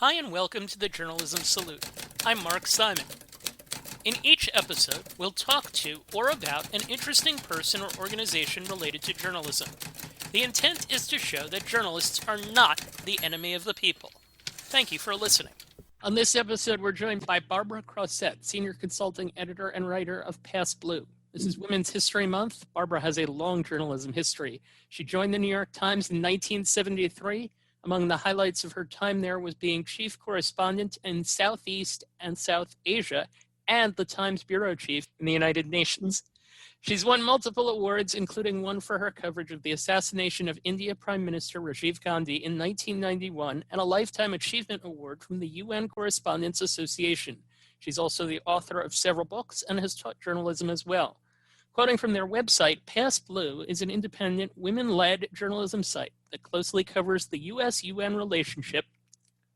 Hi and welcome to the Journalism Salute. I'm Mark Simon. In each episode, we'll talk to or about an interesting person or organization related to journalism. The intent is to show that journalists are not the enemy of the people. Thank you for listening. On this episode, we're joined by Barbara Crossette, Senior Consulting Editor and Writer of PassBlue. This is Women's History Month. Barbara has a long journalism history. She joined the New York Times in 1973. Among the highlights of her time there was being chief correspondent in Southeast and South Asia and the Times bureau chief in the United Nations. She's won multiple awards, including one for her coverage of the assassination of India Prime Minister Rajiv Gandhi in 1991 and a Lifetime Achievement Award from the UN Correspondents Association. She's also the author of several books and has taught journalism as well. Quoting from their website, PassBlue is an independent, women-led journalism site that closely covers the U.S.-UN relationship,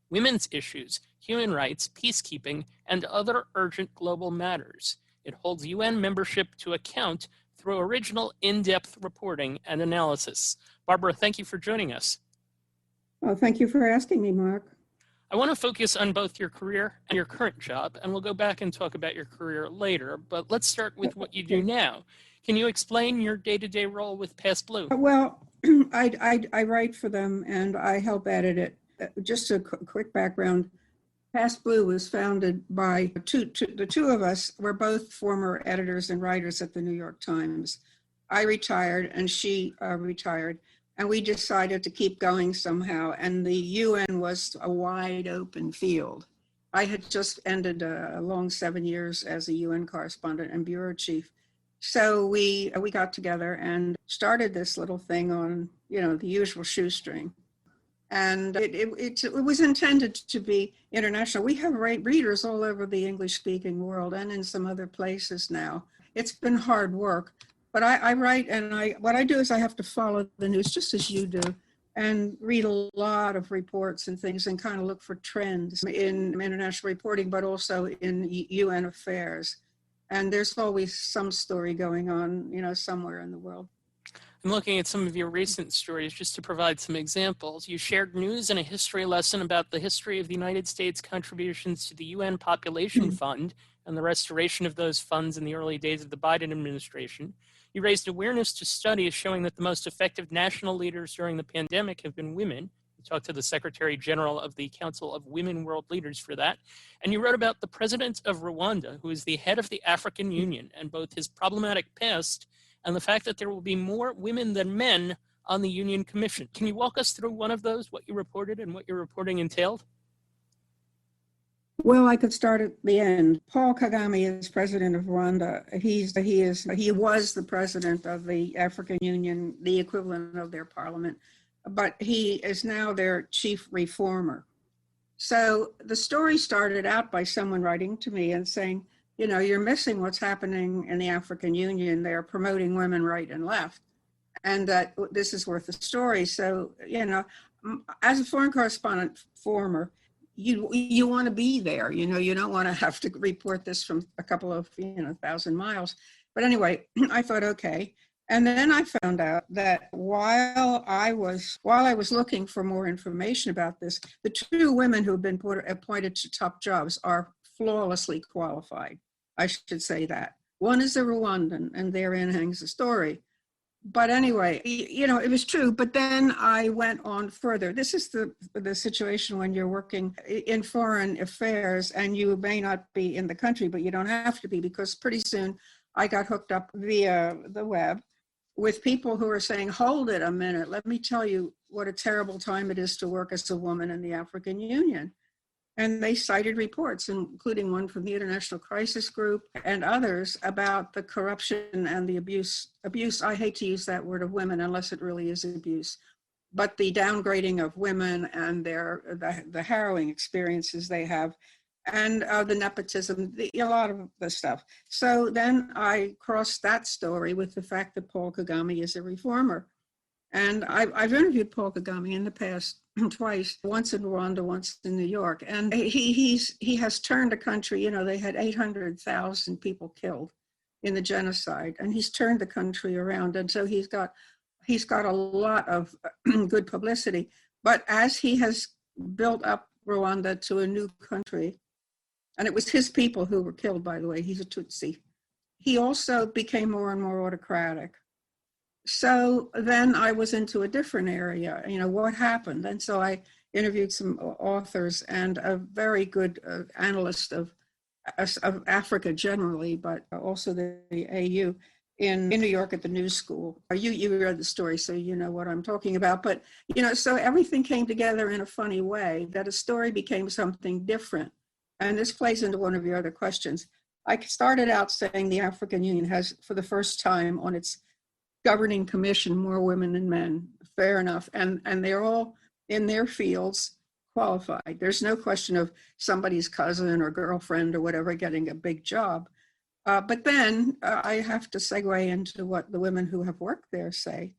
women's issues, human rights, peacekeeping, and other urgent global matters. It holds UN membership to account through original, in-depth reporting and analysis. Barbara, thank you for joining us. Well, thank you for asking me, Mark. I want to focus on both your career and your current job, and we'll go back and talk about your career later, but let's start with what you do now. Can you explain your day-to-day role with PassBlue? Well, I write for them and I help edit it. Just a quick background. PassBlue was founded by the two of us were both former editors and writers at the New York Times. I retired and she retired, and we decided to keep going somehow. And the UN was a wide open field. I had just ended a long 7 years as a UN correspondent and bureau chief. So we got together and started this little thing on, the usual shoestring. And it was intended to be international. We have readers all over the English-speaking world and in some other places now. It's been hard work, but I write, and what I do is I have to follow the news just as you do and read a lot of reports and things and kind of look for trends in international reporting, but also in UN affairs. And there's always some story going on, somewhere in the world. I'm looking at some of your recent stories just to provide some examples. You shared news and a history lesson about the history of the United States contributions to the UN Population Fund and the restoration of those funds in the early days of the Biden administration. You raised awareness to studies showing that the most effective national leaders during the pandemic have been women. You talked to the Secretary General of the Council of Women World Leaders for that. And you wrote about the president of Rwanda, who is the head of the African Union, and both his problematic past and the fact that there will be more women than men on the Union Commission. Can you walk us through one of those, what you reported and what your reporting entailed? Well, I could start at the end. Paul Kagame is president of Rwanda. He was the president of the African Union, the equivalent of their parliament, but he is now their chief reformer. So the story started out by someone writing to me and saying, you're missing what's happening in the African Union. They're promoting women right and left, and that this is worth a story. So, as a foreign correspondent, you want to be there. You don't want to have to report this from a couple of 1,000 miles. But anyway, I thought, okay. And then I found out that while I was looking for more information about this, the two women who have been appointed to top jobs are flawlessly qualified. I should say that. One is a Rwandan, and therein hangs the story. But anyway, it was true. But then I went on further. This is the situation when you're working in foreign affairs and you may not be in the country, but you don't have to be, because pretty soon I got hooked up via the web with people who are saying, hold it a minute, let me tell you what a terrible time it is to work as a woman in the African Union. And they cited reports, including one from the International Crisis Group and others, about the corruption and the abuse, I hate to use that word, of women, unless it really is abuse, but the downgrading of women and the harrowing experiences they have, and the nepotism, a lot of the stuff. So then I crossed that story with the fact that Paul Kagame is a reformer. And I've interviewed Paul Kagame in the past twice, once in Rwanda, once in New York. And he has turned a country, they had 800,000 people killed in the genocide, and he's turned the country around. And so he's got a lot of good publicity. But as he has built up Rwanda to a new country. And it was his people who were killed, by the way. He's a Tutsi. He also became more and more autocratic. So then I was into a different area, what happened? And so I interviewed some authors and a very good analyst of Africa generally, but also the AU in New York at the News School. You read the story, so you know what I'm talking about. But, so everything came together in a funny way, that a story became something different. And this plays into one of your other questions. I started out saying the African Union has, for the first time on its governing commission, more women than men. Fair enough. And they're all in their fields qualified. There's no question of somebody's cousin or girlfriend or whatever getting a big job. But then I have to segue into what the women who have worked there say.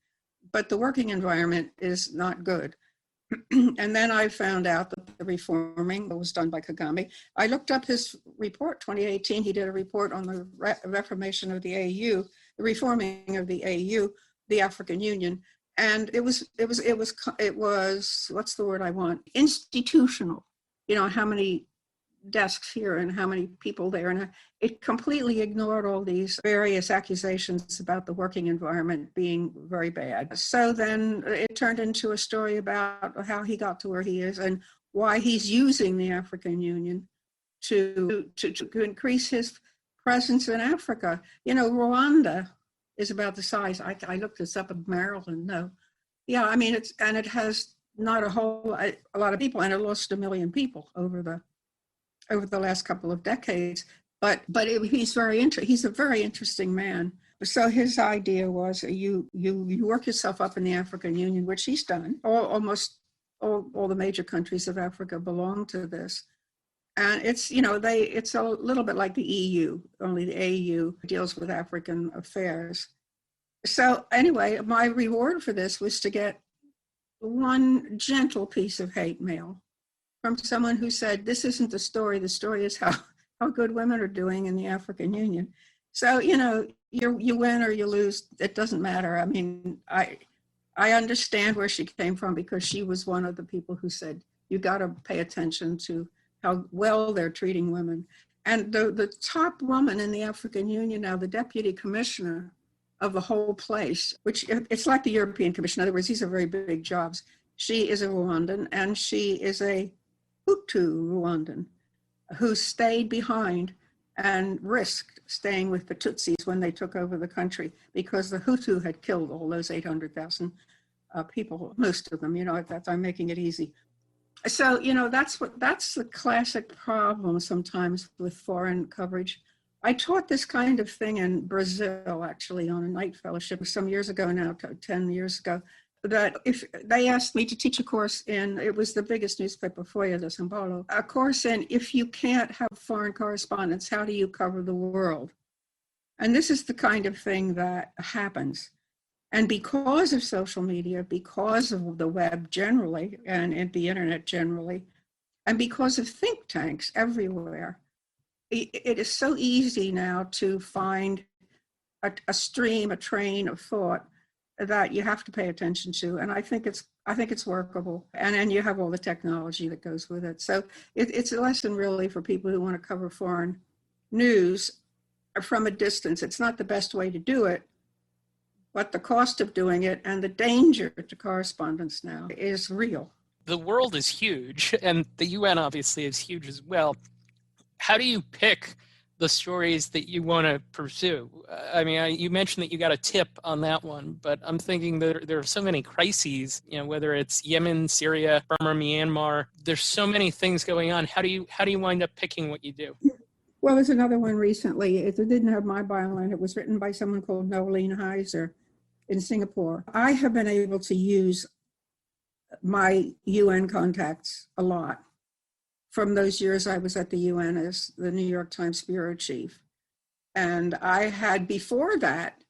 But the working environment is not good. And then I found out that the reforming was done by Kagame. I looked up his report, 2018. He did a report on the reformation of the AU, the reforming of the AU, the African Union. And it was, what's the word I want? Institutional. How many desks here and how many people there. And it completely ignored all these various accusations about the working environment being very bad. So then it turned into a story about how he got to where he is and why he's using the African Union to increase his presence in Africa. Rwanda is about the size, I looked this up, of Maryland, no. Yeah, I mean, it has not a lot of people, and it lost 1 million people over the last couple of decades, but he's a very interesting man. So his idea was you work yourself up in the African Union, which he's done. Almost all the major countries of Africa belong to this. And it's a little bit like the EU, only the AU deals with African affairs. So anyway, my reward for this was to get one gentle piece of hate mail from someone who said, this isn't the story is how good women are doing in the African Union. So, you win or you lose, it doesn't matter. I mean, I understand where she came from, because she was one of the people who said, you got to pay attention to how well they're treating women. And the top woman in the African Union now, the deputy commissioner of the whole place, which it's like the European Commission. In other words, these are very big jobs. She is a Rwandan, and she is a Hutu Rwandan who stayed behind and risked staying with the Tutsis when they took over the country, because the Hutu had killed all those 800,000 people, most of them, I'm making it easy. So, that's the classic problem sometimes with foreign coverage. I taught this kind of thing in Brazil, actually, on a night fellowship some years ago now, 10 years ago, that if they asked me to teach a course in, it was the biggest newspaper, Folha de São Paulo, a course in, if you can't have foreign correspondents, how do you cover the world? And this is the kind of thing that happens. And because of social media, because of the web generally, and the internet generally, and because of think tanks everywhere, it is so easy now to find a train of thought that you have to pay attention to. And I think it's workable. And then you have all the technology that goes with it. So it's a lesson really for people who want to cover foreign news from a distance. It's not the best way to do it, but the cost of doing it and the danger to correspondence now is real. The world is huge, and the UN obviously is huge as well. How do you pick the stories that you want to pursue? I mean, you mentioned that you got a tip on that one, but I'm thinking that there are so many crises, whether it's Yemen, Syria, Burma, Myanmar, there's so many things going on. How do you wind up picking what you do? Well, there's another one recently. It didn't have my byline. It was written by someone called Noeline Heiser in Singapore. I have been able to use my UN contacts a lot from those years I was at the UN as the New York Times bureau chief. And I had, before that,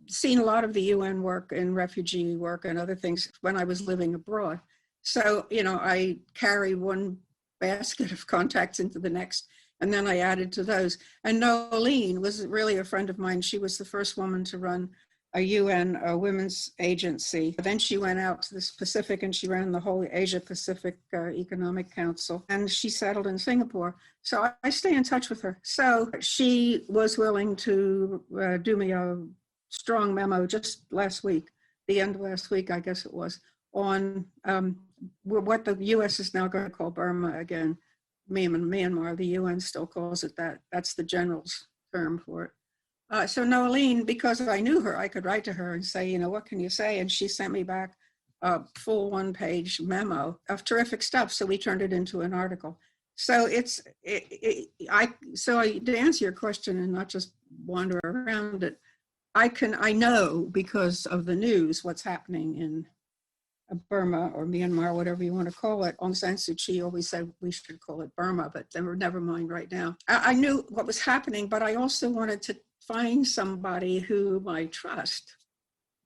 seen a lot of the UN work and refugee work and other things when I was living abroad. So, I carry one basket of contacts into the next, and then I added to those. And Noeline was really a friend of mine. She was the first woman to run a UN women's agency. Then she went out to the Pacific and she ran the whole Asia Pacific Economic Council, and she settled in Singapore. So I stay in touch with her. So she was willing to do me a strong memo just last week, the end of last week, I guess it was, on what the US is now going to call Burma again. Myanmar, the UN still calls it that. That's the general's term for it. So Noeline, because I knew her, I could write to her and say, what can you say? And she sent me back a full one-page memo of terrific stuff. So we turned it into an article. So to answer your question and not just wander around it, I know because of the news what's happening in Burma or Myanmar, whatever you want to call it. Aung San Suu Kyi always said we should call it Burma, but never mind right now. I knew what was happening, but I also wanted to find somebody whom I trust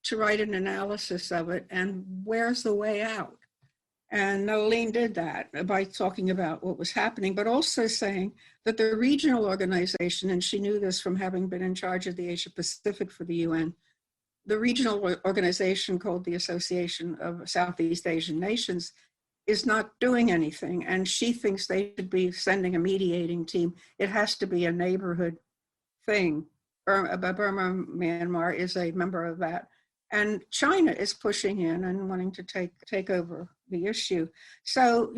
to write an analysis of it and where's the way out. And Noeline did that by talking about what was happening, but also saying that the regional organization, and she knew this from having been in charge of the Asia Pacific for the UN, the regional organization called the Association of Southeast Asian Nations is not doing anything. And she thinks they should be sending a mediating team. It has to be a neighborhood thing. Burma, Myanmar is a member of that. And China is pushing in and wanting to take over the issue. So,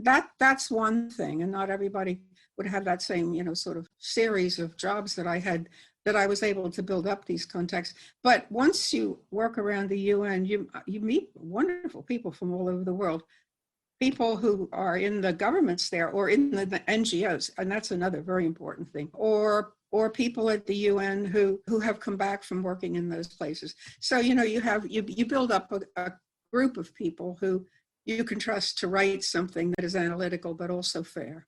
that's one thing. And not everybody would have that same, sort of series of jobs that I had, that I was able to build up these contacts. But once you work around the UN, you meet wonderful people from all over the world, people who are in the governments there or in the NGOs, and that's another very important thing, or people at the UN who have come back from working in those places. So, you build up a group of people who you can trust to write something that is analytical, but also fair.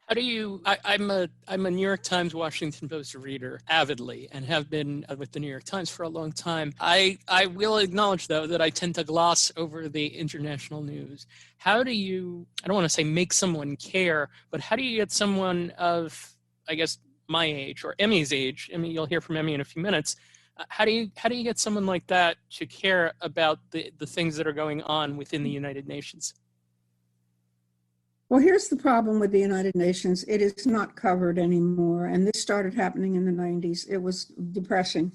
How do you, I'm a New York Times, Washington Post reader avidly and have been with the New York Times for a long time. I will acknowledge, though, that I tend to gloss over the international news. How do you, I don't want to say make someone care, but how do you get someone of, I guess, my age or Emmy's age, Emmy, you'll hear from Emmy in a few minutes, how do you get someone like that to care about the things that are going on within the United Nations? Well, here's the problem with the United Nations. It is not covered anymore. And this started happening in the 90s. It was depressing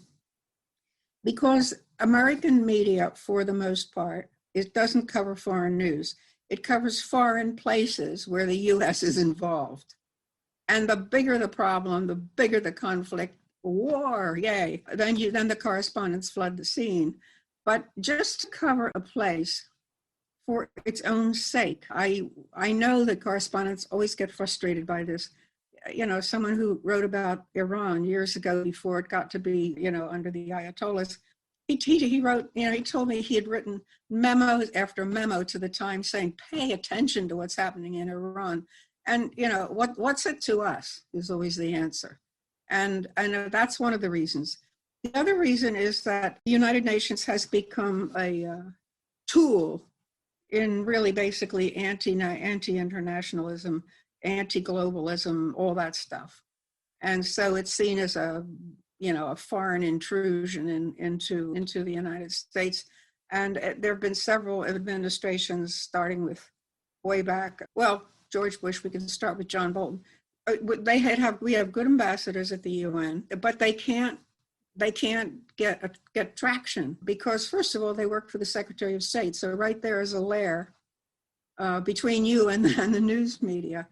because American media, for the most part, it doesn't cover foreign news. It covers foreign places where the US is involved. And the bigger the problem, the bigger the conflict, war, yay, then the correspondents flood the scene. But just to cover a place for its own sake. I know that correspondents always get frustrated by this. Someone who wrote about Iran years ago before it got to be, under the Ayatollahs, he wrote, he told me he had written memos after memo to the Times saying, pay attention to what's happening in Iran. And, what's it to us is always the answer. And that's one of the reasons. The other reason is that the United Nations has become a tool in really basically anti-internationalism, anti-globalism, all that stuff. And so it's seen as a foreign intrusion into the United States. And there have been several administrations, starting with way back, George Bush, we can start with John Bolton. We have good ambassadors at the UN, but they can't get traction because, first of all, they work for the Secretary of State. So right there is a layer between you and the news media.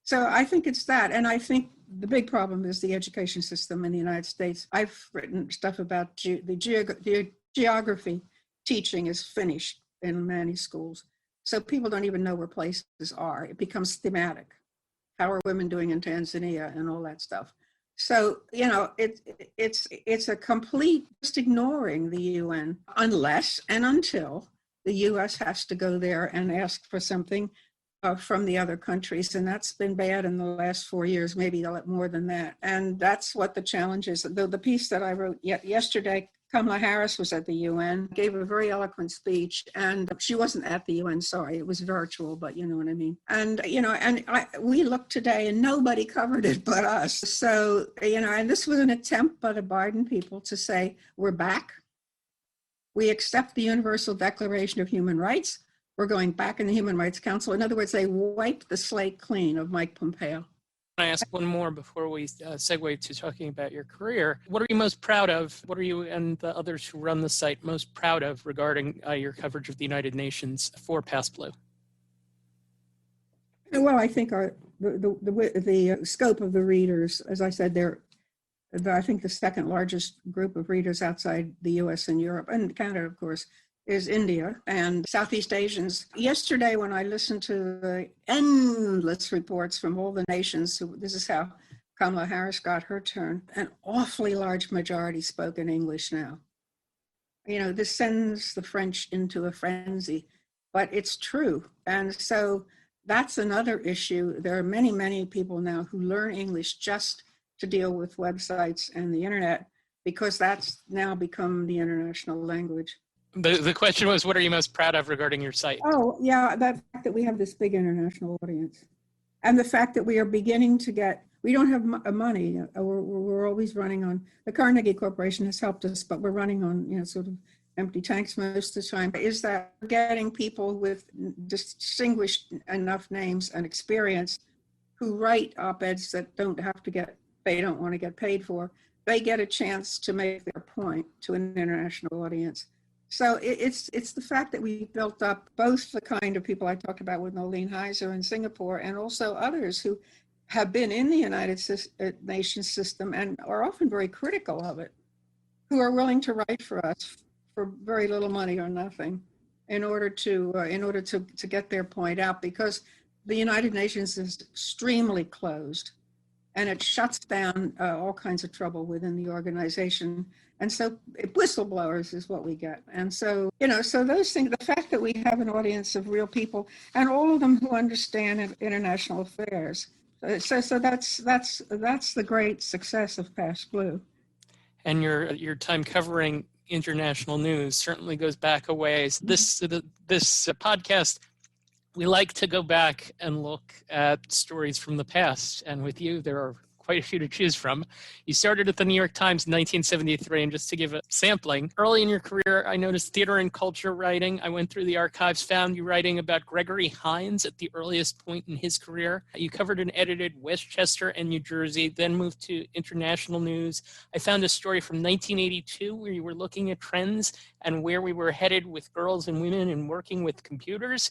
So I think it's that. And I think the big problem is the education system in the United States. I've written stuff about the geography teaching is finished in many schools. So people don't even know where places are. It becomes thematic. How are women doing in Tanzania and all that stuff? So, it's a complete just ignoring the UN unless and until the US has to go there and ask for something from the other countries. And that's been bad in the last 4 years, maybe a lot more than that. And that's what the challenge is. The piece that I wrote yesterday Kamala Harris was at the UN, gave a very eloquent speech, and she wasn't at the UN, sorry, it was virtual, but you know what I mean. And, we looked today and nobody covered it but us. So, and this was an attempt by the Biden people to say, we're back. We accept the Universal Declaration of Human Rights. We're going back in the Human Rights Council. In other words, they wiped the slate clean of Mike Pompeo. I ask one more before we segue to talking about your career. What are you most proud of? What are you and the others who run the site most proud of regarding your coverage of the United Nations for PassBlue? Well, I think the scope of the readers, as I said, I think the second largest group of readers outside the US and Europe, and Canada, of course, is India and Southeast Asians. Yesterday, when I listened to the endless reports from all the nations, this is how Kamala Harris got her turn, an awfully large majority spoke in English now. This sends the French into a frenzy, but it's true. And so that's another issue. There are many, many people now who learn English just to deal with websites and the internet, because that's now become the international language. The question was, what are you most proud of regarding your site? Oh, yeah, the fact that we have this big international audience. And the fact that we are beginning to we don't have money. We're always running on, the Carnegie Corporation has helped us, but we're running on, sort of empty tanks most of the time. Is that we're getting people with distinguished enough names and experience who write op-eds that they don't want to get paid for. They get a chance to make their point to an international audience. So it's the fact that we built up both the kind of people I talked about with Nolene Heiser in Singapore, and also others who have been in the United Nations system and are often very critical of it, who are willing to write for us for very little money or nothing in order to get their point out, because the United Nations is extremely closed and it shuts down all kinds of trouble within the organization. And so whistleblowers is what we get. And so, so those things, the fact that we have an audience of real people and all of them who understand international affairs. So that's the great success of PassBlue. And your time covering international news certainly goes back a ways. This podcast, we like to go back and look at stories from the past. And with you, there are quite a few to choose from. You started at the New York Times in 1973, and just to give a sampling, early in your career, I noticed theater and culture writing. I went through the archives, found you writing about Gregory Hines at the earliest point in his career. You covered and edited Westchester and New Jersey, then moved to international news. I found a story from 1982 where you were looking at trends and where we were headed with girls and women and working with computers.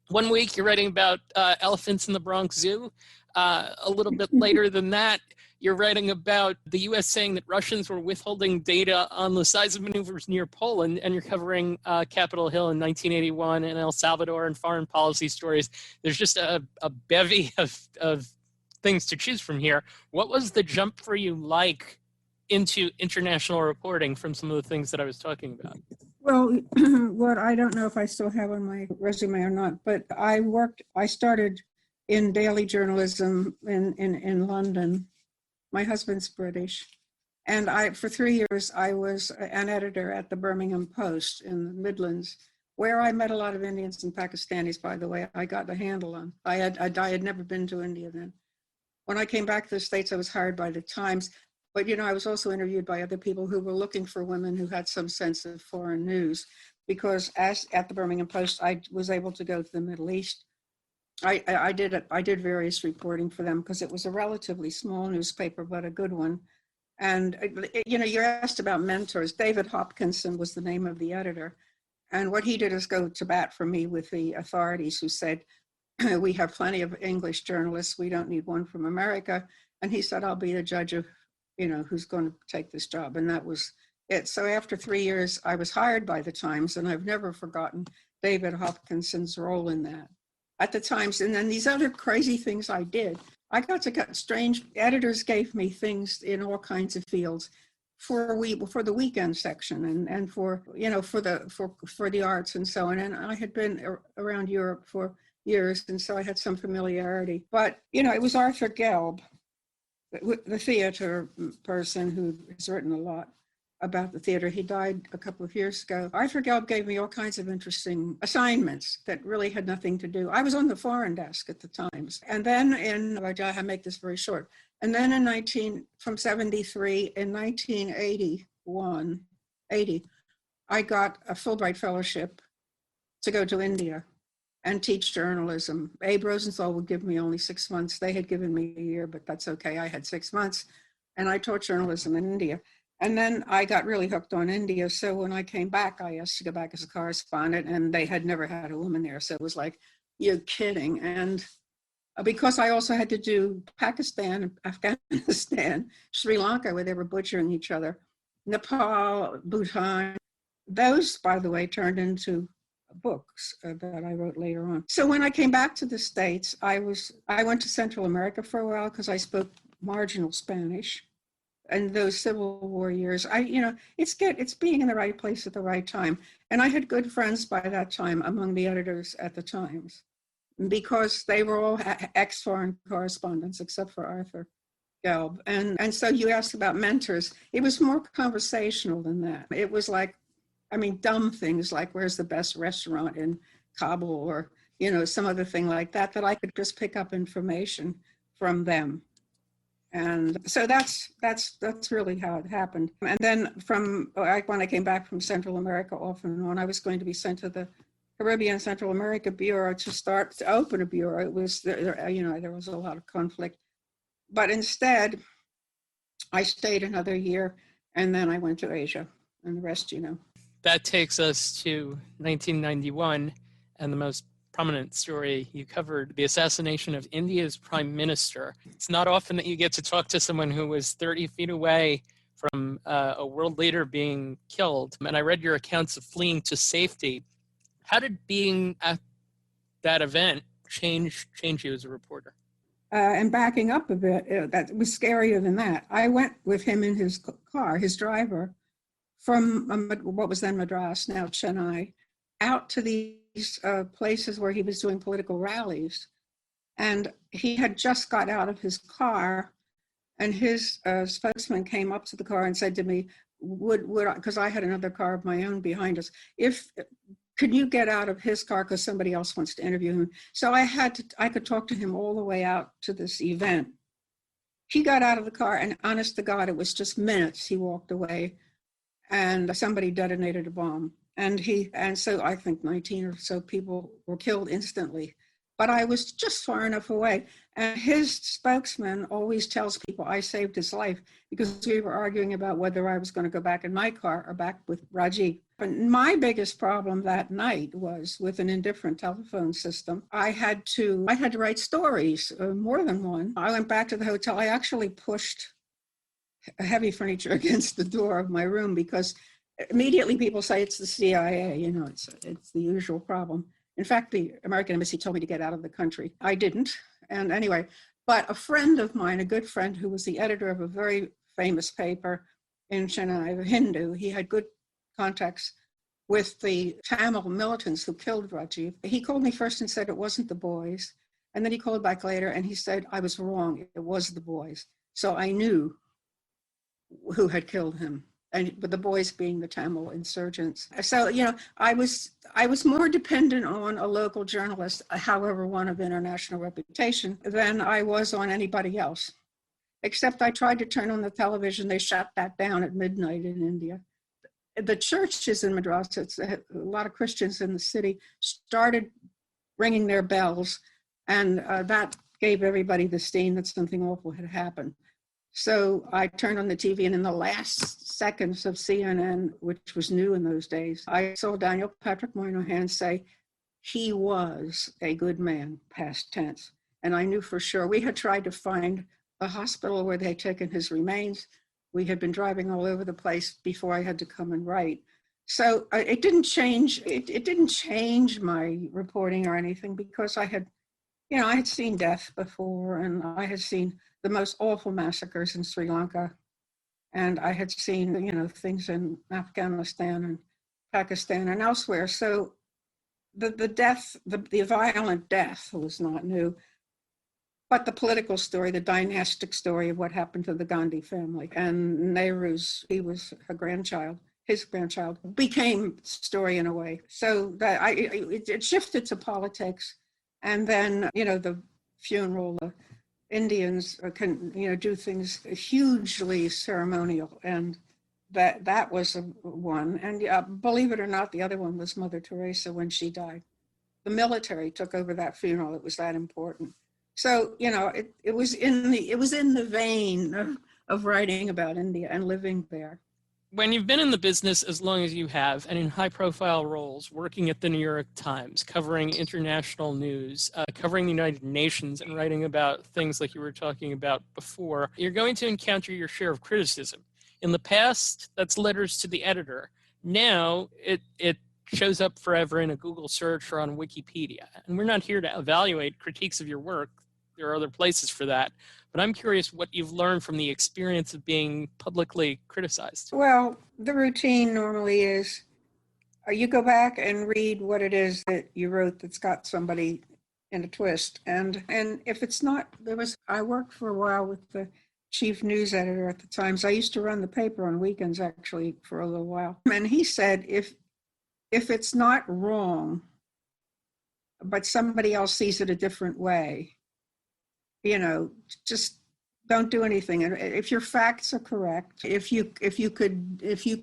One week, you're writing about elephants in the Bronx Zoo. A little bit later than that, you're writing about the U.S. saying that Russians were withholding data on the size of maneuvers near Poland, and you're covering Capitol Hill in 1981 and El Salvador and foreign policy stories. There's just a bevy of things to choose from here. What was the jump for you like into international reporting from some of the things that I was talking about? Well, what I don't know if I still have on my resume or not, but I started in daily journalism in London. My husband's British. And for 3 years, I was an editor at the Birmingham Post in the Midlands, where I met a lot of Indians and Pakistanis, by the way. I got the handle on. I had never been to India then. When I came back to the States, I was hired by the Times. But, I was also interviewed by other people who were looking for women who had some sense of foreign news, because at the Birmingham Post, I was able to go to the Middle East. I did various reporting for them because it was a relatively small newspaper, but a good one. And, you're asked about mentors. David Hopkinson was the name of the editor. And what he did is go to bat for me with the authorities who said, we have plenty of English journalists. We don't need one from America. And he said, I'll be the judge of, who's going to take this job. And that was it. So after 3 years, I was hired by the Times, and I've never forgotten David Hopkinson's role in that at the Times. And then these other crazy things I did. I got to get strange, editors gave me things in all kinds of fields for the weekend section and for the arts and so on. And I had been around Europe for years, and so I had some familiarity. But, it was Arthur Gelb, the theater person who has written a lot. about the theater. He died a couple of years ago. Arthur Gelb gave me all kinds of interesting assignments that really had nothing to do. I was on the foreign desk at the Times. And then I make this very short. And then from 73, in 1980, I got a Fulbright fellowship to go to India and teach journalism. Abe Rosenthal would give me only 6 months. They had given me a year, but that's okay. I had 6 months, and I taught journalism in India. And then I got really hooked on India. So when I came back, I asked to go back as a correspondent, and they had never had a woman there. So it was like, you're kidding. And because I also had to do Pakistan, Afghanistan, Sri Lanka, where they were butchering each other, Nepal, Bhutan. Those, by the way, turned into books that I wrote later on. So when I came back to the States, I went to Central America for a while because I spoke marginal Spanish. And those Civil War years, it's being in the right place at the right time. And I had good friends by that time among the editors at the Times, because they were all ex-foreign correspondents, except for Arthur Gelb. And so you asked about mentors. It was more conversational than that. It was like, dumb things like, where's the best restaurant in Kabul, or, some other thing like that I could just pick up information from them. And so that's really how it happened. And then when I came back from Central America off and on, I was going to be sent to the Caribbean Central America Bureau to open a bureau. It was, there was a lot of conflict. But instead, I stayed another year, and then I went to Asia, and the rest, That takes us to 1991, and the most prominent story you covered, the assassination of India's prime minister. It's not often that you get to talk to someone who was 30 feet away from a world leader being killed. And I read your accounts of fleeing to safety. How did being at that event change you as a reporter? And backing up a bit, that was scarier than that. I went with him in his car, his driver, from what was then Madras, now Chennai, out to these places where he was doing political rallies. And he had just got out of his car, and his spokesman came up to the car and said to me, because I had another car of my own behind us, could you get out of his car because somebody else wants to interview him? So I could talk to him all the way out to this event. He got out of the car, and honest to God, it was just minutes. He walked away, and somebody detonated a bomb. And so I think 19 or so people were killed instantly. But I was just far enough away. And his spokesman always tells people I saved his life, because we were arguing about whether I was going to go back in my car or back with Rajiv. But my biggest problem that night was with an indifferent telephone system. I had to write stories, more than one. I went back to the hotel. I actually pushed heavy furniture against the door of my room, because immediately people say it's the CIA. It's the usual problem. In fact, the American embassy told me to get out of the country. I didn't. And anyway, but a friend of mine, a good friend who was the editor of a very famous paper in Chennai, the Hindu, he had good contacts with the Tamil militants who killed Rajiv. He called me first and said it wasn't the boys. And then he called back later and he said, I was wrong. It was the boys. So I knew who had killed him. But the boys being the Tamil insurgents. So, I was more dependent on a local journalist, however one of international reputation, than I was on anybody else. Except I tried to turn on the television. They shut that down at midnight in India. The churches in Madras, a lot of Christians in the city, started ringing their bells, and that gave everybody the steam that something awful had happened. So I turned on the TV, and in the last seconds of CNN, which was new in those days, I saw Daniel Patrick Moynihan say, he was a good man, past tense. And I knew for sure. We had tried to find a hospital where they had taken his remains. We had been driving all over the place before I had to come and write. So it didn't change. It didn't change my reporting or anything, because I had seen death before, and I had seen the most awful massacres in Sri Lanka. And I had seen, things in Afghanistan and Pakistan and elsewhere. So the death, the violent death was not new. but the political story, the dynastic story of what happened to the Gandhi family. And Nehru's, he was her grandchild, his grandchild, became story in a way. So that it shifted to politics. And then, the funeral, the Indians can, do things hugely ceremonial. And that was one. And believe it or not, the other one was Mother Teresa when she died. The military took over that funeral. It was that important. So, it was in the vein of writing about India and living there. When you've been in the business as long as you have, and in high-profile roles, working at the New York Times, covering international news, covering the United Nations, and writing about things like you were talking about before, you're going to encounter your share of criticism. In the past, that's letters to the editor. Now, it shows up forever in a Google search or on Wikipedia. And we're not here to evaluate critiques of your work. There are other places for that. But I'm curious what you've learned from the experience of being publicly criticized. Well, the routine normally is you go back and read what it is that you wrote that's got somebody in a twist. And if it's not, I worked for a while with the chief news editor at the Times. I used to run the paper on weekends, actually, for a little while. And he said, if it's not wrong, but somebody else sees it a different way, just don't do anything. And if your facts are correct, if you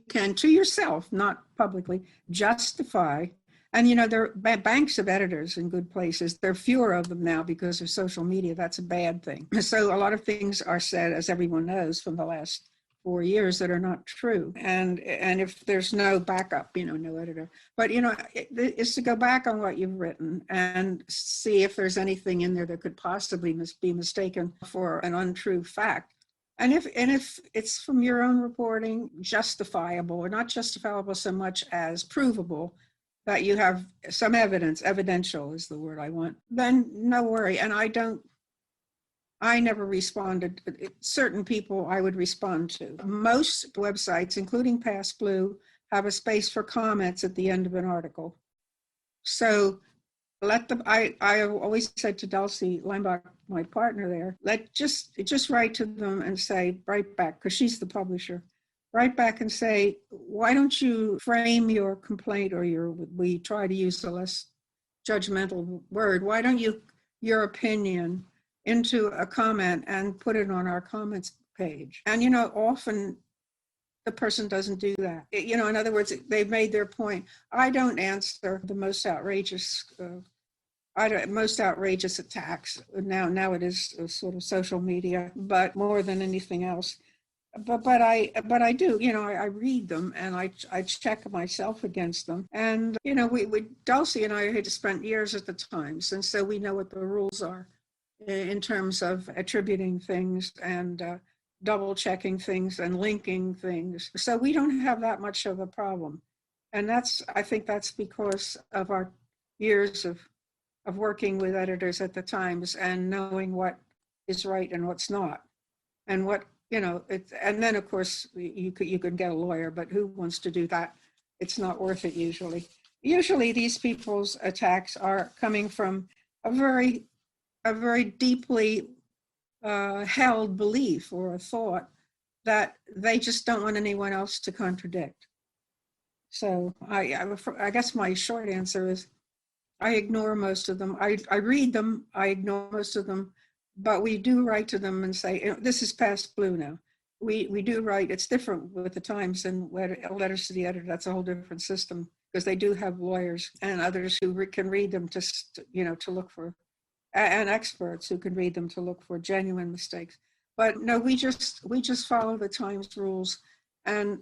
can to yourself, not publicly, justify. And there are banks of editors in good places. There are fewer of them now because of social media. That's a bad thing. So a lot of things are said, as everyone knows, from the last 4 years that are not true. And if there's no backup, no editor. But, it's to go back on what you've written and see if there's anything in there that could possibly be mistaken for an untrue fact. And if it's from your own reporting, justifiable, or not justifiable so much as provable, that you have some evidence, evidential is the word I want, then no worry. And I never responded. Certain people I would respond to. Most websites, including PassBlue, have a space for comments at the end of an article. So I always said to Dulcie Lambach, my partner there, just write to them and say, write back, because she's the publisher. Write back and say, why don't you frame your complaint, or we try to use a less judgmental word, why don't you, your opinion, into a comment and put it on our comments page. And, often the person doesn't do that. In other words, they've made their point. I don't answer the most outrageous attacks. Now it is sort of social media, but more than anything else. But I do, I read them and I check myself against them. And, Dulcie and I had spent years at the Times, and so we know what the rules are in terms of attributing things and double checking things and linking things. So we don't have that much of a problem. And I think that's because of our years of working with editors at the Times and knowing what is right and what's not. And what, and then of course you could get a lawyer, but who wants to do that? It's not worth it usually. Usually these people's attacks are coming from a very deeply held belief or a thought that they just don't want anyone else to contradict. So I guess my short answer is I ignore most of them. I read them, I ignore most of them, but we do write to them and say, this is PassBlue now. We do write. It's different with the Times and letters to the editor. That's a whole different system because they do have lawyers and others who can read them to look for, and experts who can read them to look for genuine mistakes. But no, we just follow the Times rules, and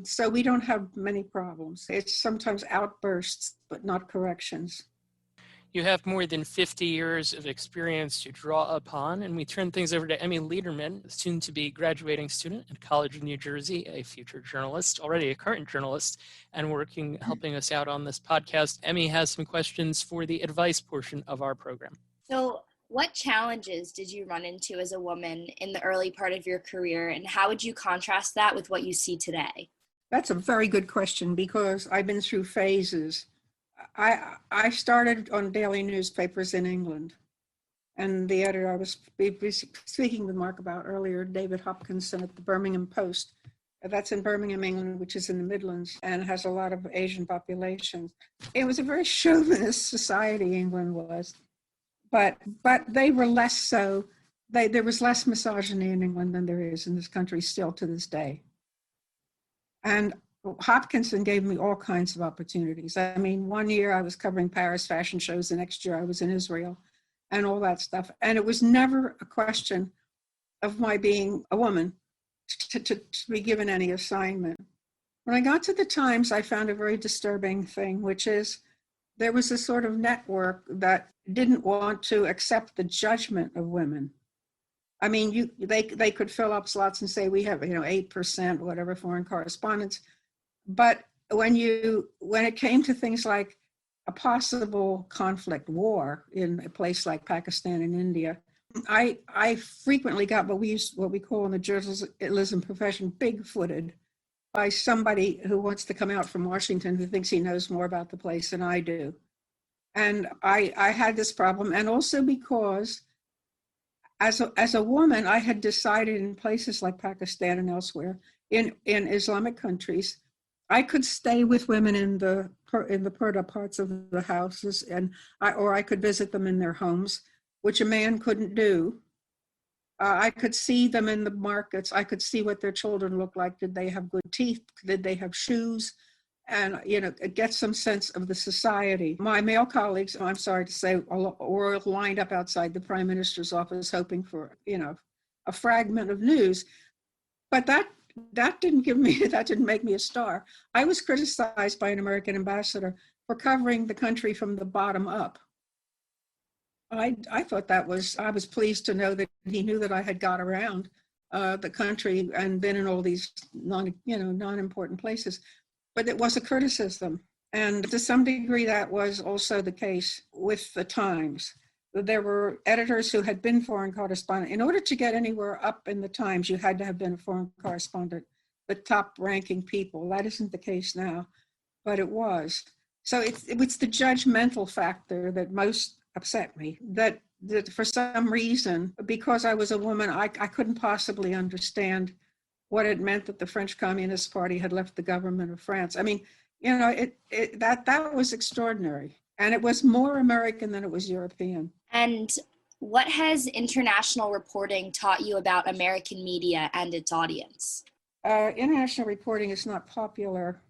so we don't have many problems. It's sometimes outbursts, but not corrections. You have more than 50 years of experience to draw upon, and we turn things over to Emmy Liederman, soon-to-be graduating student at College of New Jersey, a future journalist, already a current journalist, and helping us out on this podcast. Emmy has some questions for the advice portion of our program. So, what challenges did you run into as a woman in the early part of your career, and how would you contrast that with what you see today? That's a very good question because I've been through phases. I started on daily newspapers in England, And the editor I was speaking with Mark about earlier, David Hopkinson at the Birmingham Post, that's in Birmingham, England, which is in the Midlands and has a lot of Asian populations. It was a very chauvinist society, England was, but they were less so. There was less misogyny in England than there is in this country still to this day. And Hopkinson gave me all kinds of opportunities. I mean, one year I was covering Paris fashion shows, the next year I was in Israel and all that stuff. And it was never a question of my being a woman to be given any assignment. When I got to the Times, I found a very disturbing thing, which is there was a sort of network that didn't want to accept the judgment of women. I mean, they could fill up slots and say we have 8%, whatever, foreign correspondents, but when it came to things like a possible conflict war in a place like Pakistan and India, I frequently got what we call in the journalism profession big-footed by somebody who wants to come out from Washington who thinks he knows more about the place than I do. And I had this problem, and also because as a woman, I had decided in places like Pakistan and elsewhere, in Islamic countries, I could stay with women in the purdah parts of the houses, or I could visit them in their homes, which a man couldn't do. I could see them in the markets. I could see what their children looked like. Did they have good teeth? Did they have shoes? And, get some sense of the society. My male colleagues, I'm sorry to say, were lined up outside the Prime Minister's office hoping for, a fragment of news. But that didn't make me a star. I was criticized by an American ambassador for covering the country from the bottom up. I thought I was pleased to know that he knew that I had got around the country and been in all these non-important places. But it was a criticism. And to some degree, that was also the case with the Times. There were editors who had been foreign correspondents. In order to get anywhere up in the Times, you had to have been a foreign correspondent, the top ranking people. That isn't the case now, but it was. So it's the judgmental factor that most upset me, that for some reason, because I was a woman, I couldn't possibly understand what it meant that the French Communist Party had left the government of France. I mean, that was extraordinary. And it was more American than it was European. And what has international reporting taught you about American media and its audience? International reporting is not popular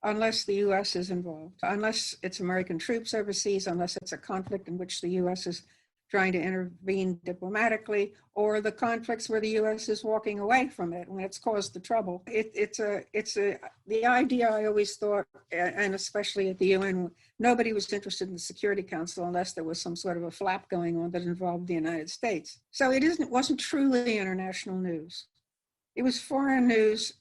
unless the U.S. is involved, unless it's American troops overseas, unless it's a conflict in which the U.S. is trying to intervene diplomatically, or the conflicts where the U.S. is walking away from it when it's caused the trouble. The idea I always thought, and especially at the UN, nobody was interested in the Security Council unless there was some sort of a flap going on that involved the United States. So it wasn't truly international news. It was foreign news,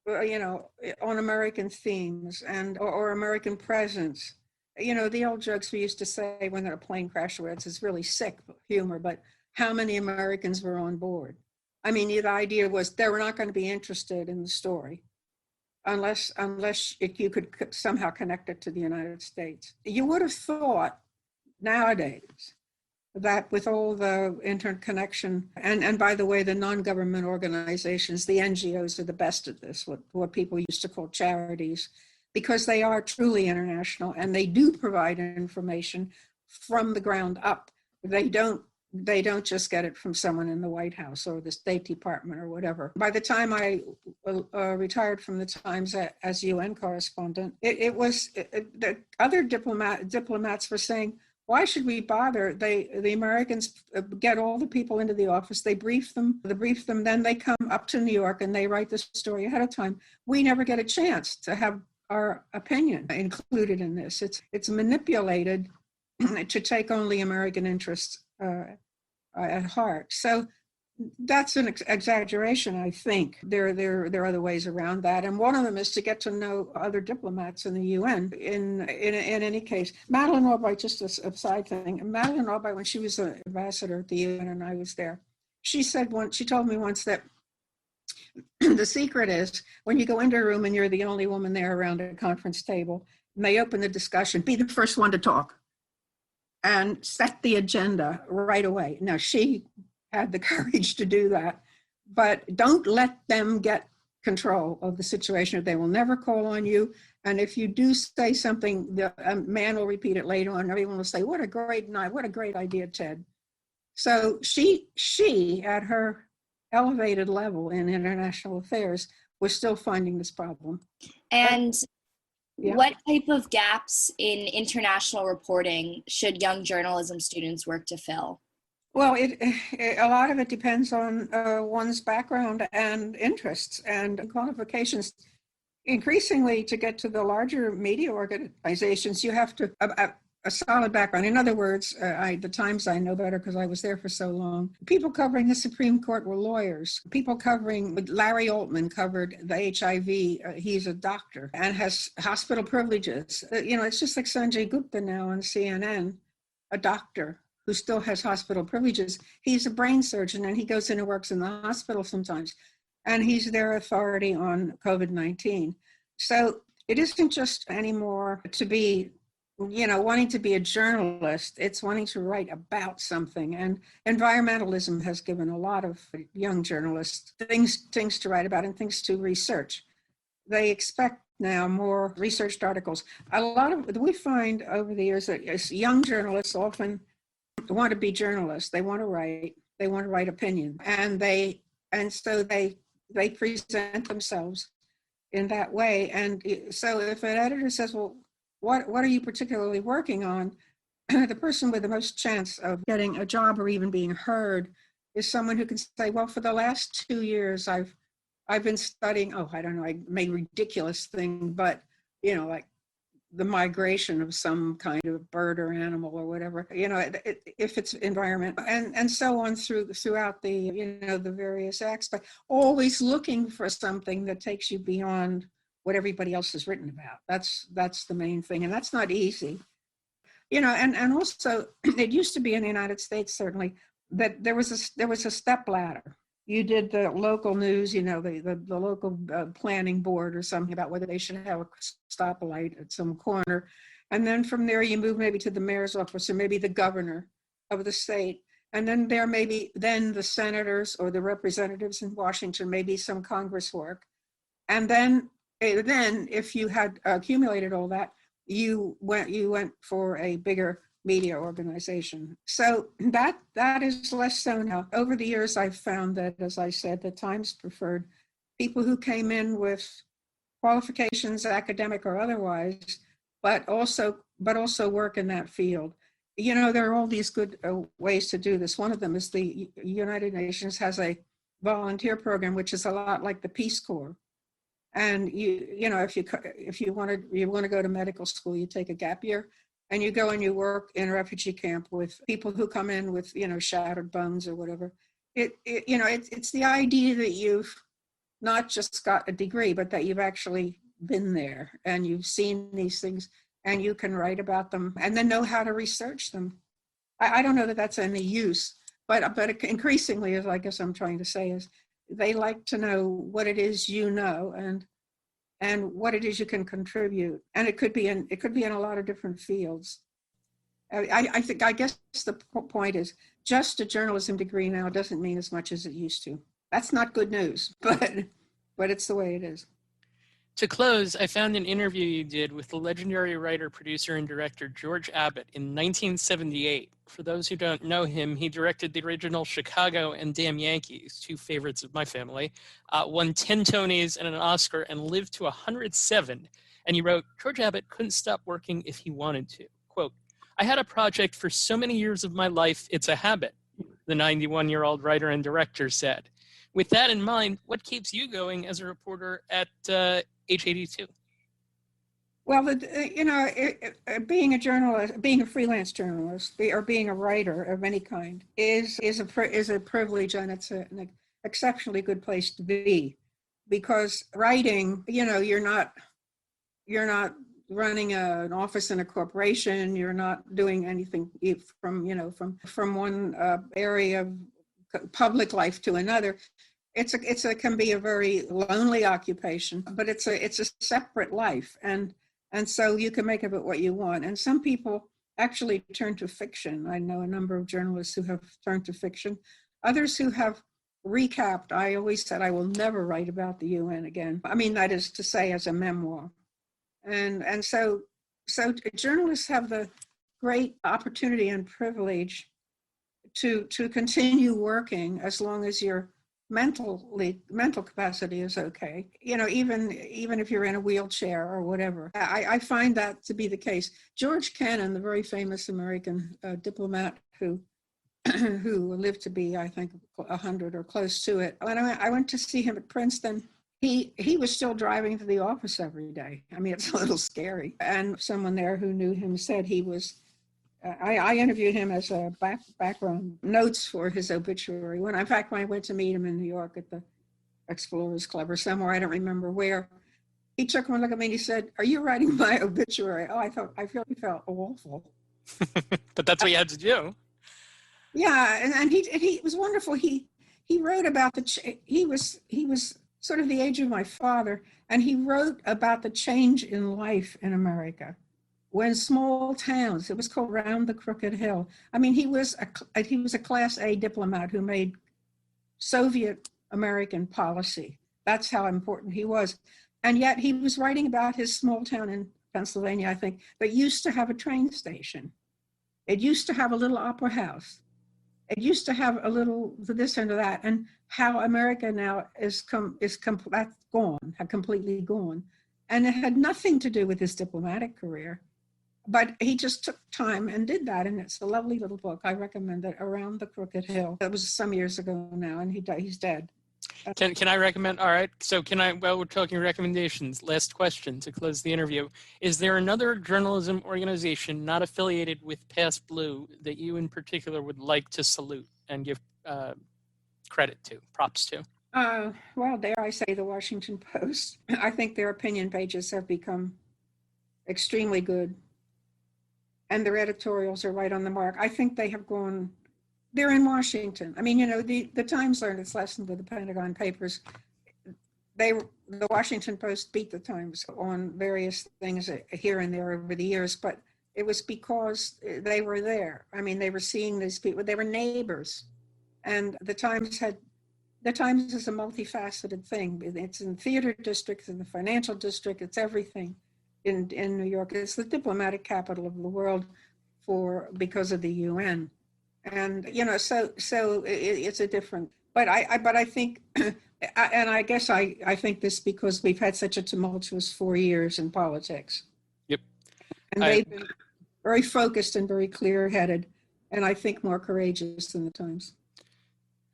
on American themes or American presence. The old jokes we used to say when a plane crash where it's really sick humor, but how many Americans were on board? I mean, the idea was they were not going to be interested in the story unless you could somehow connect it to the United States. You would have thought nowadays that with all the interconnection, and by the way, the non-government organizations, the NGOs are the best at this, what people used to call charities, because they are truly international and they do provide information from the ground up. They don't just get it from someone in the White House or the State Department or whatever. By the time I retired from the Times as UN correspondent, the other diplomats were saying, why should we bother? The Americans get all the people into the office, they brief them, then they come up to New York and they write the story ahead of time. We never get a chance to have our opinion included in this. It's manipulated to take only American interests at heart. So that's an exaggeration, I think. There are other ways around that, and one of them is to get to know other diplomats in the UN. In any case, Madeleine Albright, just a side thing. Madeleine Albright, when she was an ambassador at the UN and I was there, she told me once that the secret is when you go into a room and you're the only woman there around a conference table, and they open the discussion, be the first one to talk. and set the agenda right away. Now, she had the courage to do that, but don't let them get control of the situation. They will never call on you. And if you do say something, the man will repeat it later on. Everyone will say, what a great night, what a great idea, Ted. So she at her elevated level in international affairs was still finding this problem. And yeah. What type of gaps in international reporting should young journalism students work to fill? Well, a lot of it depends on one's background and interests and qualifications. Increasingly, to get to the larger media organizations, you have to a solid background. In other words, the Times I know better because I was there for so long. People covering the Supreme Court were lawyers. People covering, Larry Altman covered the HIV. He's a doctor and has hospital privileges. It's just like Sanjay Gupta now on CNN, a doctor who still has hospital privileges. He's a brain surgeon and he goes in and works in the hospital sometimes. And he's their authority on COVID-19. So it isn't just anymore to be, wanting to be a journalist. It's wanting to write about something. And environmentalism has given a lot of young journalists things to write about and things to research. They expect now more researched articles. We find over the years that young journalists often want to be journalists. They want to write opinion. And so they present themselves in that way. And so if an editor says, well, what are you particularly working on? The person with the most chance of getting a job or even being heard is someone who can say, well, for the last 2 years, I've been studying, I made a ridiculous thing, but, like the migration of some kind of bird or animal or whatever, if it's environment and so on throughout the, the various acts, but always looking for something that takes you beyond what everybody else has written about. That's the main thing. And that's not easy, and also it used to be in the United States, certainly, that there was a step ladder. You did the local news, the local planning board or something about whether they should have a stoplight at some corner. And then from there, you move maybe to the mayor's office or maybe the governor of the state. And then there may be then the senators or the representatives in Washington, maybe some Congress work. And then if you had accumulated all that, you went for a bigger media organization. So that is less so now. Over the years, I've found that, as I said, the Times preferred people who came in with qualifications, academic or otherwise, but also work in that field. There are all these good ways to do this. One of them is the United Nations has a volunteer program, which is a lot like the Peace Corps. And if you want to go to medical school, you take a gap year. And you go and you work in a refugee camp with people who come in with, shattered bones or whatever. It's the idea that you've not just got a degree, but that you've actually been there and you've seen these things and you can write about them and then know how to research them. I don't know that that's any use, but increasingly, as I guess I'm trying to say, is they like to know what it is and what it is you can contribute. And it could be in a lot of different fields. I guess the point is just a journalism degree now doesn't mean as much as it used to. That's not good news, but it's the way it is. To close, I found an interview you did with the legendary writer, producer, and director George Abbott in 1978. For those who don't know him, he directed the original Chicago and Damn Yankees, two favorites of my family, won 10 Tonys and an Oscar, and lived to 107. And he wrote, George Abbott couldn't stop working if he wanted to. Quote, I had a project for so many years of my life, it's a habit, the 91-year-old writer and director said. With that in mind, what keeps you going as a reporter at age 82? Well, being a journalist, being a freelance journalist, or being a writer of any kind is a privilege, and it's an exceptionally good place to be, because writing, you're not running an office in a corporation, you're not doing anything from one area of public life to another. It can be a very lonely occupation, but it's a separate life, and so you can make of it what you want. And some people actually turned to fiction. I know a number of journalists who have turned to fiction, others who have recapped. I always said I will never write about the UN again. I mean, that is to say, as a memoir. And so journalists have the great opportunity and privilege to continue working as long as your mental capacity is okay. Even if you're in a wheelchair or whatever. I find that to be the case. George Kennan, the very famous American diplomat who lived to be, I think, 100 or close to it. When I went to see him at Princeton, he was still driving to the office every day. I mean, it's a little scary. And someone there who knew him said he was, I interviewed him as a background notes for his obituary. When I went to meet him in New York at the Explorers Club or somewhere, I don't remember where, he took one look at me and he said, "Are you writing my obituary?" Oh, I really felt awful. But that's what you had to do. Yeah, and he was wonderful. He wrote about he was sort of the age of my father, and he wrote about the change in life in America when small towns. It was called Round the Crooked Hill. I mean, he was a Class A diplomat who made Soviet American policy. That's how important he was, and yet he was writing about his small town in Pennsylvania, I think, that used to have a train station. It used to have a little opera house. It used to have a little this and that, and how America now that's gone, completely gone. And it had nothing to do with his diplomatic career, but he just took time and did that. And it's a lovely little book. I recommend it, Around the Crooked Hill. That was some years ago now, and he's dead. Can I recommend? All right. So while we're talking recommendations, last question to close the interview. Is there another journalism organization not affiliated with PassBlue that you in particular would like to salute and give credit to, props to? Well, dare I say the Washington Post. I think their opinion pages have become extremely good, and their editorials are right on the mark. I think they have gone. They're in Washington. I mean, the Times learned its lesson with the Pentagon Papers. The Washington Post beat the Times on various things here and there over the years, but it was because they were there. I mean, they were seeing these people. They were neighbors, and the Times is a multifaceted thing. It's in theater districts, in the financial district. It's everything in New York. It's the diplomatic capital of the world because of the UN. And so it's a different. But I think, and I guess I think this because we've had such a tumultuous 4 years in politics. Yep. And they've been very focused and very clear-headed, and I think more courageous than the Times.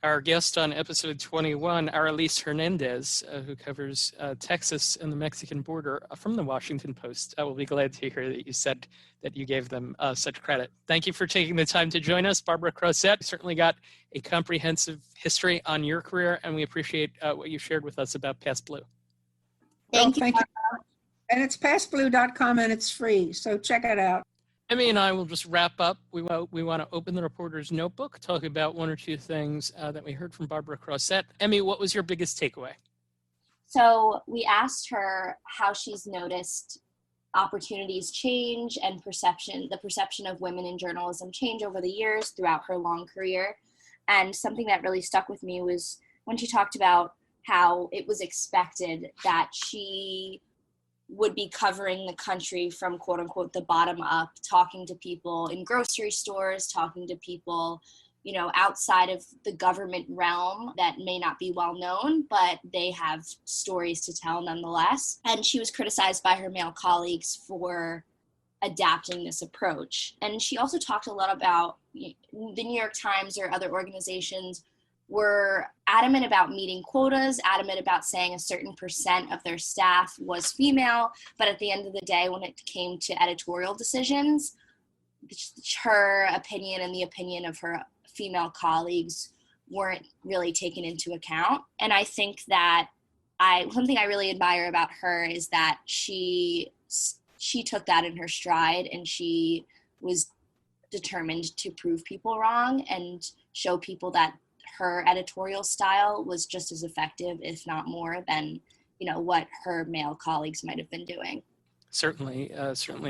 Our guest on episode 21, Aralise Hernandez, who covers Texas and the Mexican border from the Washington Post. I will be glad to hear that you said that you gave them such credit. Thank you for taking the time to join us, Barbara Crossette. You certainly got a comprehensive history on your career, and we appreciate what you shared with us about PassBlue. Thank you. And it's passblue.com, and it's free, so check it out. Emmy and I will just wrap up. We want to open the reporter's notebook, talk about one or two things that we heard from Barbara Crossette. Emmy, what was your biggest takeaway? So we asked her how she's noticed opportunities change and the perception of women in journalism change over the years throughout her long career. And something that really stuck with me was when she talked about how it was expected that she would be covering the country from quote unquote the bottom up, talking to people in grocery stores, talking to people, outside of the government realm that may not be well known, but they have stories to tell nonetheless. And she was criticized by her male colleagues for adapting this approach. And she also talked a lot about the New York Times or other organizations were adamant about meeting quotas, adamant about saying a certain percent of their staff was female, but at the end of the day, when it came to editorial decisions, her opinion and the opinion of her female colleagues weren't really taken into account. And I think that something I really admire about her is that she took that in her stride, and she was determined to prove people wrong and show people that her editorial style was just as effective, if not more, than what her male colleagues might have been doing. Certainly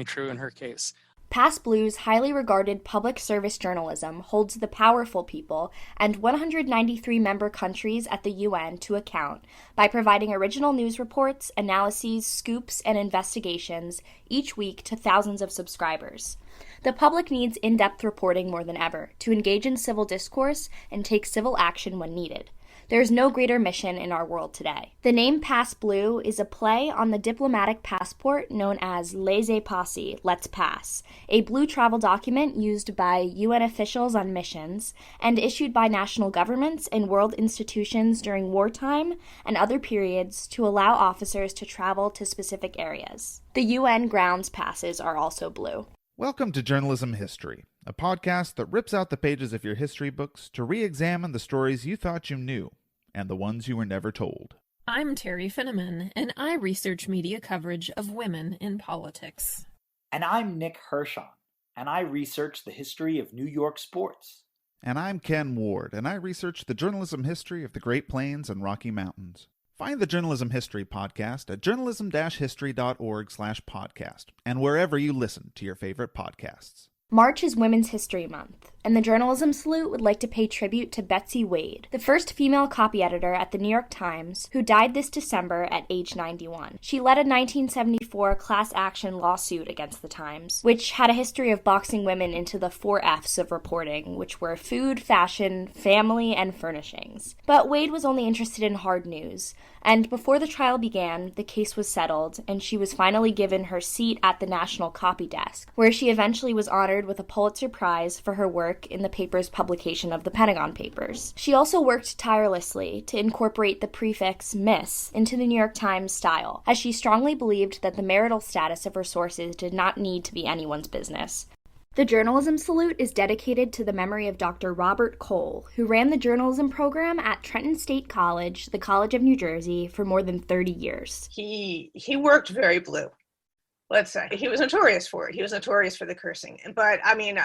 true in her case. PassBlue's highly regarded public service journalism holds the powerful people and 193 member countries at the UN to account by providing original news reports, analyses, scoops, and investigations each week to thousands of subscribers. The public needs in-depth reporting more than ever to engage in civil discourse and take civil action when needed. There is no greater mission in our world today. The name PassBlue is a play on the diplomatic passport known as Laissez-Passer, Let's Pass, a blue travel document used by UN officials on missions and issued by national governments and world institutions during wartime and other periods to allow officers to travel to specific areas. The UN grounds passes are also blue. Welcome to Journalism History, a podcast that rips out the pages of your history books to re-examine the stories you thought you knew and the ones you were never told. I'm Terry Finneman, and I research media coverage of women in politics. And I'm Nick Hirschon, and I research the history of New York sports. And I'm Ken Ward, and I research the journalism history of the Great Plains and Rocky Mountains. Find the Journalism History podcast at journalism-history.org/podcast and wherever you listen to your favorite podcasts. March is Women's History Month, and the Journalism Salute would like to pay tribute to Betsy Wade, the first female copy editor at the New York Times, who died this December at age 91. She led a 1974 class action lawsuit against the Times, which had a history of boxing women into the 4 F's of reporting, which were food, fashion, family, and furnishings. But Wade was only interested in hard news, and before the trial began, the case was settled, and she was finally given her seat at the National Copy Desk, where she eventually was honored with a Pulitzer Prize for her work in the paper's publication of the Pentagon Papers. She also worked tirelessly to incorporate the prefix Miss into the New York Times style, as she strongly believed that the marital status of her sources did not need to be anyone's business. The Journalism Salute is dedicated to the memory of Dr. Robert Cole, who ran the journalism program at Trenton State College, the College of New Jersey, for more than 30 years. He worked very blue. Let's say he was notorious for it. He was notorious for the cursing. But I mean,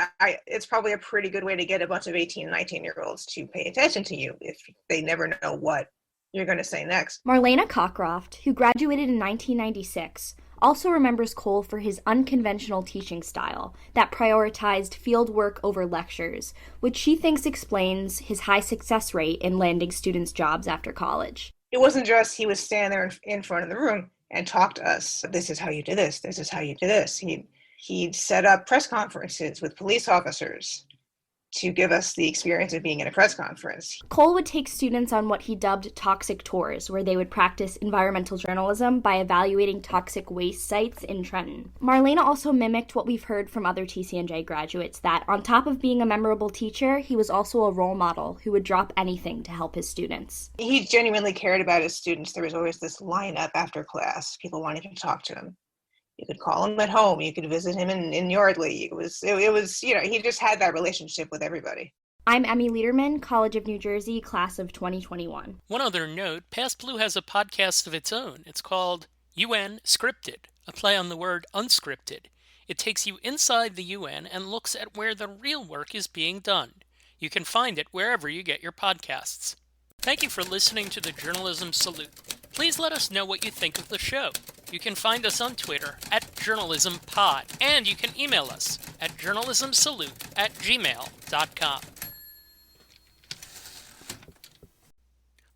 it's probably a pretty good way to get a bunch of 18, 19-year-olds to pay attention to you if they never know what you're going to say next. Marlena Cockcroft, who graduated in 1996, also remembers Cole for his unconventional teaching style that prioritized field work over lectures, which she thinks explains his high success rate in landing students jobs after college. It wasn't just he was standing there in front of the room and talk to us. This is how you do this. This is how you do this. He'd set up press conferences with police officers to give us the experience of being in a press conference. Cole would take students on what he dubbed toxic tours, where they would practice environmental journalism by evaluating toxic waste sites in Trenton. Marlena also mimicked what we've heard from other TCNJ graduates, that on top of being a memorable teacher, he was also a role model who would drop anything to help his students. He genuinely cared about his students. There was always this lineup after class. People wanted to talk to him. You could call him at home. You could visit him in Yardley. It was, he just had that relationship with everybody. I'm Emmy Liederman, College of New Jersey, class of 2021. One other note, PassBlue has a podcast of its own. It's called UN Scripted, a play on the word unscripted. It takes you inside the UN and looks at where the real work is being done. You can find it wherever you get your podcasts. Thank you for listening to the Journalism Salute. Please let us know what you think of the show. You can find us on Twitter @JournalismPod, and you can email us at journalismsalute@gmail.com.